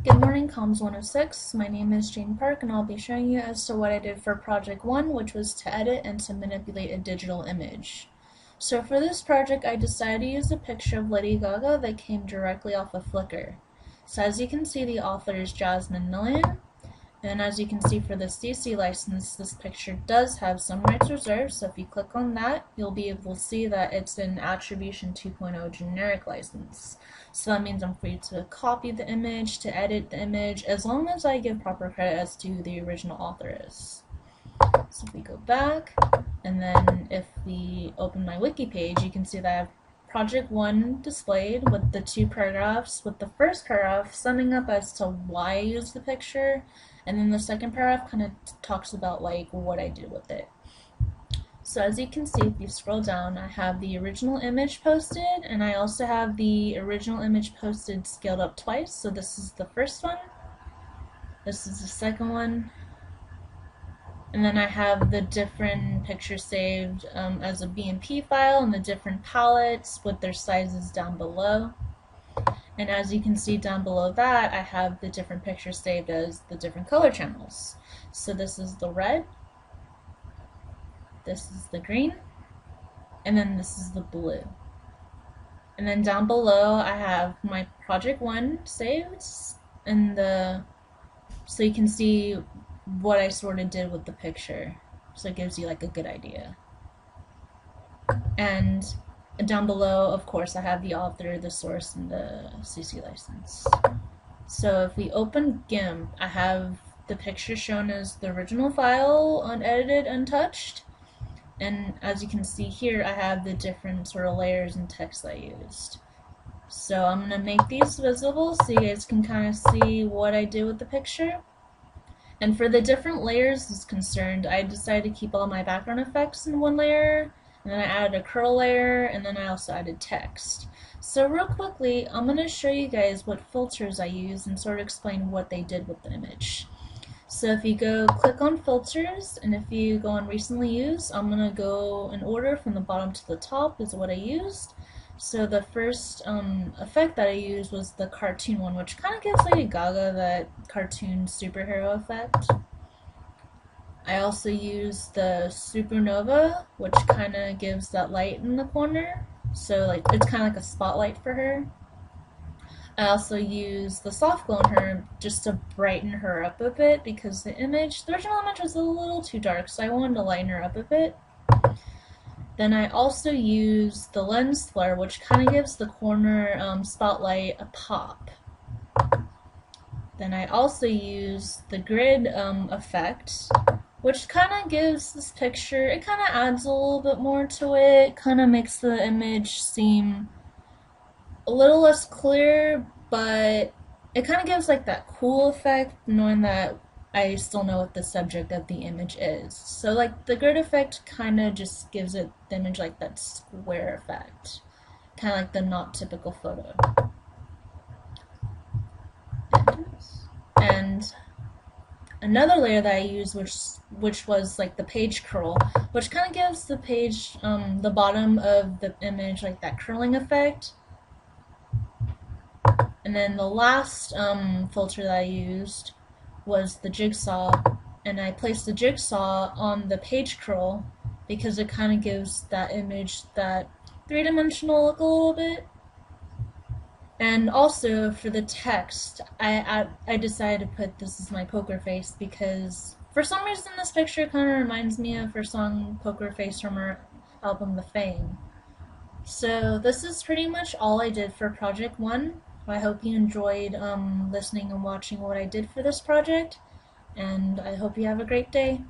Good morning, Comms 106. My name is Jane Park, and I'll be showing you as to what I did for Project 1, which was to edit and to manipulate a digital image. So for this project, I decided to use a picture of Lady Gaga that came directly off of Flickr. So as you can see, the author is Jasmine Millian, and as you can see for the CC license, this picture does have some rights reserved, so if you click on that, you'll be able to see that it's an Attribution 2.0 generic license. So that means I'm free to copy the image, to edit the image, as long as I give proper credit as to who the original author is. So if we go back, and then if we open my wiki page, you can see that I have Project 1 displayed with the two paragraphs, with the first paragraph summing up as to why I used the picture, and then the second paragraph kind of talks about like what I did with it. So as you can see, if you scroll down, I have the original image posted, and I also have the original image posted scaled up twice. So this is the first one, this is the second one, and then I have the different pictures saved as a BMP file and the different palettes with their sizes down below. And as you can see down below that, I have the different pictures saved as the different color channels. So this is the red, this is the green, and then this is the blue. And then down below I have my Project 1 saved, and so you can see what I sort of did with the picture. So it gives you like a good idea. And down below, of course, I have the author, the source, and the CC license. So if we open GIMP, I have the picture shown as the original file, unedited, untouched. And as you can see here, I have the different sort of layers and text I used. So I'm going to make these visible so you guys can kind of see what I did with the picture. And for the different layers is concerned, I decided to keep all my background effects in one layer, and then I added a curl layer, and then I also added text. So real quickly, I'm going to show you guys what filters I use and sort of explain what they did with the image. So if you go click on filters, and if you go on recently used, I'm going to go in order from the bottom to the top is what I used. So the first effect that I used was the cartoon one, which kind of gives Lady Gaga that cartoon superhero effect. I also used the supernova, which kind of gives that light in the corner, so like it's kind of like a spotlight for her. I also used the soft glow on her just to brighten her up a bit because the original image was a little too dark, so I wanted to lighten her up a bit. Then I also used the lens flare, which kind of gives the corner spotlight a pop. Then I also used the grid effect, which kind of gives this picture, it kind of adds a little bit more to it, kind of makes the image seem a little less clear, but it kind of gives like that cool effect, knowing that I still know what the subject of the image is. So like the grid effect kind of just gives it the image like that square effect, kind of like the not typical photo. And another layer that I used, which was like the page curl, which kind of gives the page, the bottom of the image like that curling effect. And then the last filter that I used was the jigsaw, and I placed the jigsaw on the page curl because it kind of gives that image that three-dimensional look a little bit. And also for the text, I decided to put "this is my poker face" because for some reason this picture kind of reminds me of her song Poker Face from her album The Fame. So this is pretty much all I did for Project 1. I hope you enjoyed listening and watching what I did for this project, and I hope you have a great day.